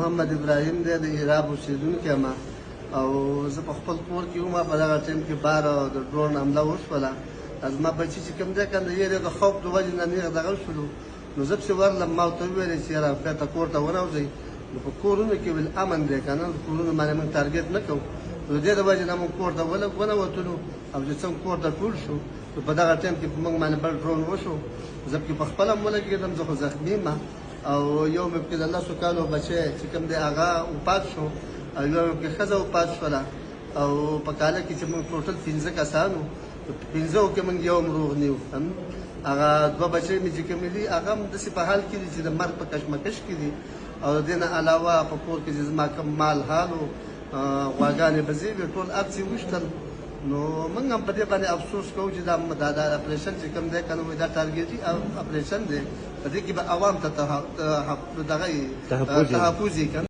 محمد ابراهیم دی د ایراب اوسېدونکی یم او زه په خپل کور کې وم. په دغه ټایم کې بار د ډرون حمله وشوله. زما بچي چې کوم دی که د یېرې د خوف د وجې نه نېغ دغه شولو، نو زه پسې ورلم. ما ورته وویلې چې یاره بیرته کور ته ونوځئ. نو په کورونو کې بالامن دی که نه، کورونو باندې موږ ټارګېټ نه کوو. نو د دې د وجې نه موږ کور ته ونوتلو او چې څنګه کور ته ټول شو، نو په دغه ټایم کې په موږ باندې بل ډرون وشو. زه پکې په خپله هم ولګېدم، زه خو زخمي یم او یو مې پکې د 10 کالو بچی چې کوم دی هغه وفات شو او یو مې پکې ښځه وفات شوله. او په کاله کې چې موږ ټوټل 15 کسان وو، په 15 کې موږ یو هم روغ نه یو. هغه 2 بچی مې چې کومې دي هغه هم داسې په حال کې دي چې د مرګ په کشمکش کې دي. او د دې نه علاوه په کور کې چې زما کوم مال حال و، غواګانې بزې وې، ټول هر څه وشتل. نو موږ هم په دې باندې افسوس کوو چې دا اپریشن چې کوم دی که نه دا ټارګېټي اپریشن دی، په دې کې به عوام ته تحفظ یې که